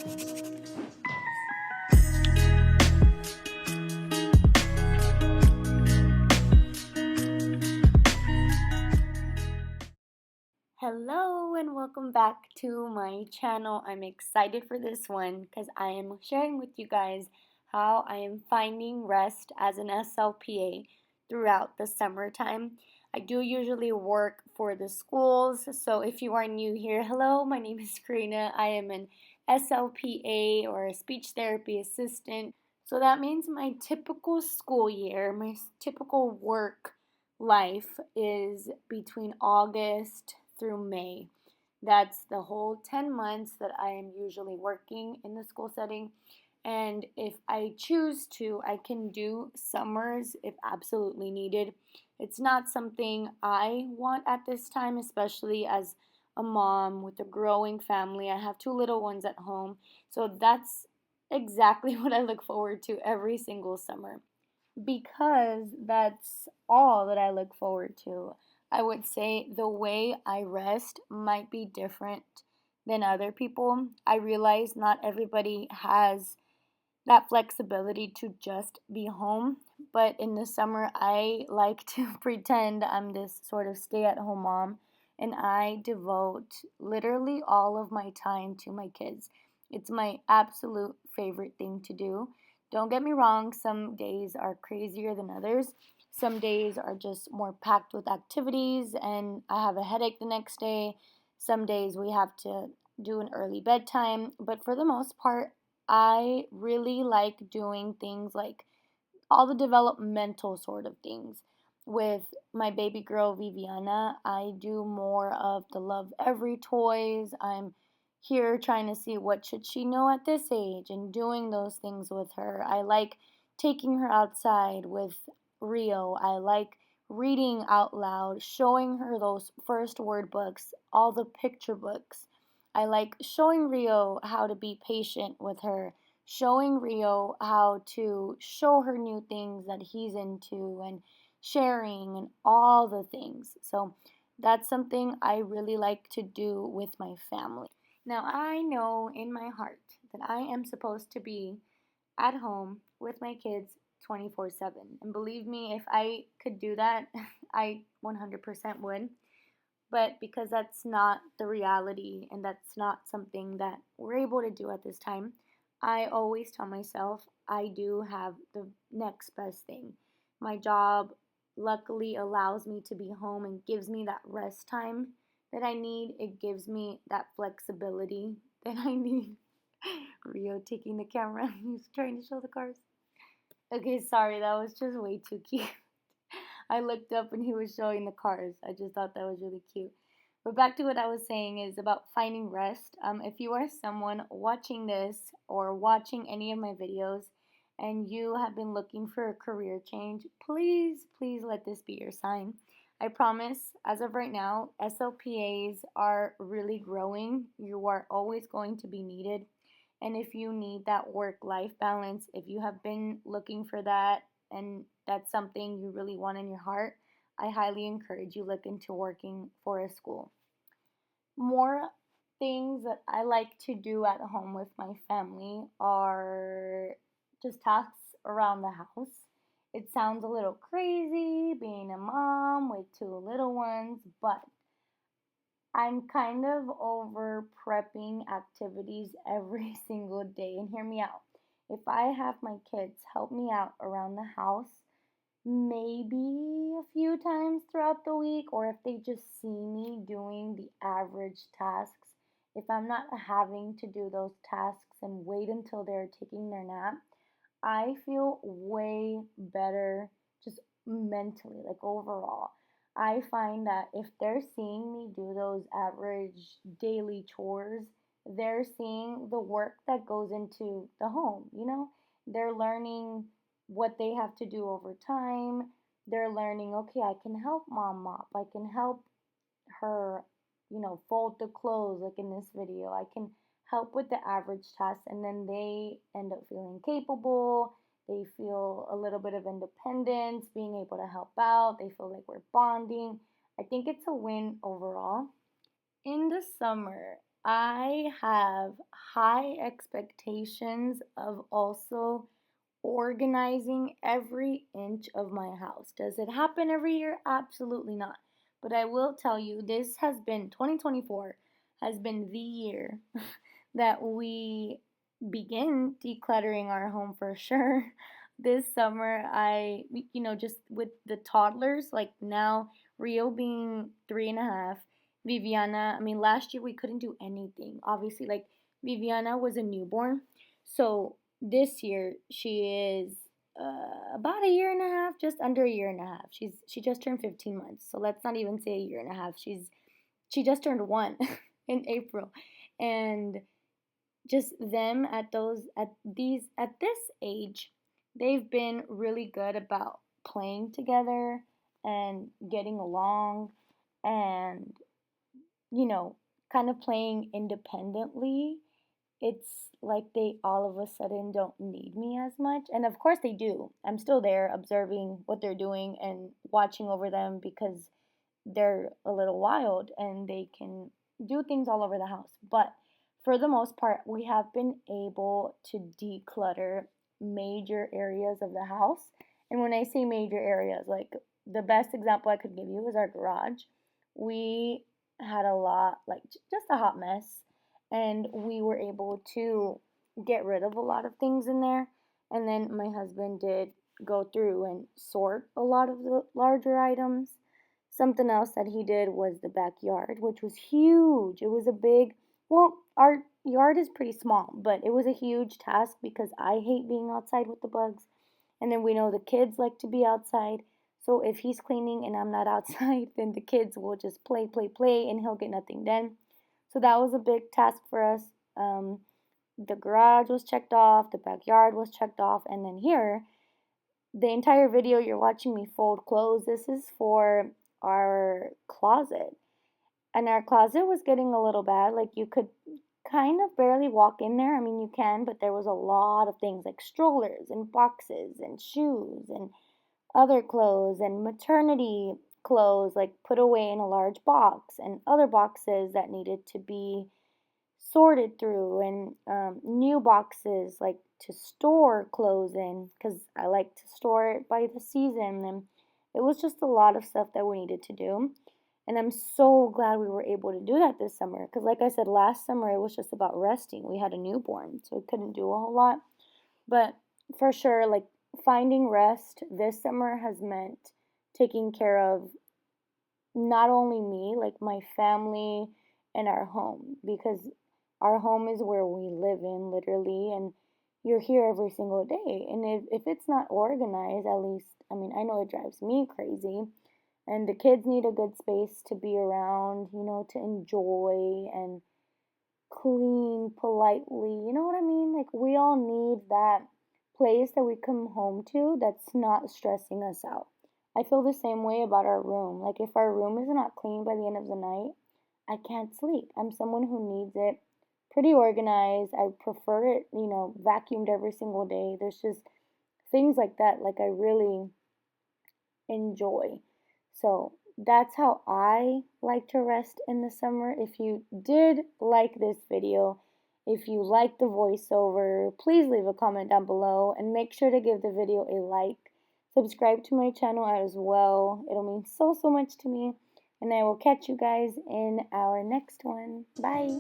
Hello and welcome back to my channel. I'm excited for this one because I am sharing with you guys how I am finding rest as an SLPA throughout the summertime. I do usually work for the schools, so if you are new here, hello, my name is Karina. I am an SLPA or a speech therapy assistant. So that means my typical school year, my typical work life is between August through May. That's the whole 10 months that I am usually working in the school setting. And if I choose to, I can do summers if absolutely needed. It's not something I want at this time, especially as a mom with a growing family. I have two little ones at home. So that's exactly what I look forward to every single summer because that's all that I look forward to. I would say the way I rest might be different than other people. I realize not everybody has that flexibility to just be home, but in the summer, I like to pretend I'm this sort of stay at home mom and I devote literally all of my time to my kids. It's my absolute favorite thing to do. Don't get me wrong, some days are crazier than others. Some days are just more packed with activities and I have a headache the next day. Some days we have to do an early bedtime, but for the most part, I really like doing things like all the developmental sort of things. With my baby girl Viviana, I do more of the love every toys. I'm here trying to see what should she know at this age and doing those things with her. I like taking her outside with Rio. I like reading out loud, showing her those first word books, all the picture books. I like showing Rio how to be patient with her, showing Rio how to show her new things that he's into and sharing and all the things. So that's something I really like to do with my family. Now, I know in my heart that I am supposed to be at home with my kids 24/7. And believe me, if I could do that, I 100% would. But because that's not the reality and that's not something that we're able to do at this time, I always tell myself I do have the next best thing. My job luckily allows me to be home and gives me that rest time that I need. It gives me that flexibility that I need. Rio taking the camera. He's trying to show the cars. Okay, sorry, that was just way too cute. I looked up and he was showing the cars. I just thought that was really cute. But back to what I was saying is about finding rest. If you are someone watching this or watching any of my videos and you have been looking for a career change, please, please let this be your sign. I promise, as of right now, SLPAs are really growing. You are always going to be needed. And if you need that work-life balance, if you have been looking for that and that's something you really want in your heart, I highly encourage you look into working for a school. More things that I like to do at home with my family are just tasks around the house. It sounds a little crazy being a mom with two little ones, but I'm kind of over prepping activities every single day. And hear me out. If I have my kids help me out around the house, maybe a few times throughout the week, or if they just see me doing the average tasks, if I'm not having to do those tasks and wait until they're taking their nap, I feel way better just mentally, like overall. I find that if they're seeing me do those average daily chores, they're seeing the work that goes into the home. They're learning what they have to do over time. They're learning, okay, I can help mom mop. I can help her, fold the clothes like in this video. I can help with the average tasks and then they end up feeling capable. They feel a little bit of independence, being able to help out. They feel like we're bonding. I think it's a win overall. In the summer, I have high expectations of also organizing every inch of my house. Does it happen every year? Absolutely not. But I will tell you, this has been 2024 has been the year that we begin decluttering our home for sure. This summer, just with the toddlers, like now Rio being 3.5, Viviana, I mean, last year we couldn't do anything. Obviously, like Viviana was a newborn. So this year she is about a year and a half, just under a year and a half. She just turned 15 months. So let's not even say a year and a half. She just turned 1 in April. And just them at this age, they've been really good about playing together and getting along and you know, kind of playing independently. It's like they all of a sudden don't need me as much. And of course they do. I'm still there observing what they're doing and watching over them because they're a little wild and they can do things all over the house. But for the most part, we have been able to declutter major areas of the house. And when I say major areas, like the best example I could give you is our garage. We had a lot, like just a hot mess, and we were able to get rid of a lot of things in there. And then my husband did go through and sort a lot of the larger items. Something else that he did was the backyard, which was huge. It was a big, well, our yard is pretty small, but it was a huge task because I hate being outside with the bugs. And then we know the kids like to be outside. So if he's cleaning and I'm not outside, then the kids will just play, play, play, and he'll get nothing done. So that was a big task for us. Um, the garage was checked off, the backyard was checked off, and then here, the entire video you're watching me fold clothes, this is for our closet. And our closet was getting a little bad. Like you could kind of barely walk in there. I mean, you can, but there was a lot of things like strollers and boxes and shoes and other clothes and maternity clothes like put away in a large box and other boxes that needed to be sorted through and new boxes like to store clothes in because I like to store it by the season, and it was just a lot of stuff that we needed to do. And I'm so glad we were able to do that this summer because like I said, last summer it was just about resting. We had a newborn, so we couldn't do a whole lot. But for sure, like finding rest this summer has meant taking care of not only me, like my family and our home, because our home is where we live in literally, and you're here every single day. And if it's not organized, at least, I mean, I know it drives me crazy. And the kids need a good space to be around, to enjoy and clean politely. You know what I mean? Like, we all need that place that we come home to that's not stressing us out. I feel the same way about our room. Like, if our room is not clean by the end of the night, I can't sleep. I'm someone who needs it pretty organized. I prefer it, vacuumed every single day. There's just things like that, like, I really enjoy. So that's how I like to rest in the summer. If you did like this video, if you like the voiceover, please leave a comment down below and make sure to give the video a like. Subscribe to my channel as well. It'll mean so, so much to me. And I will catch you guys in our next one. Bye.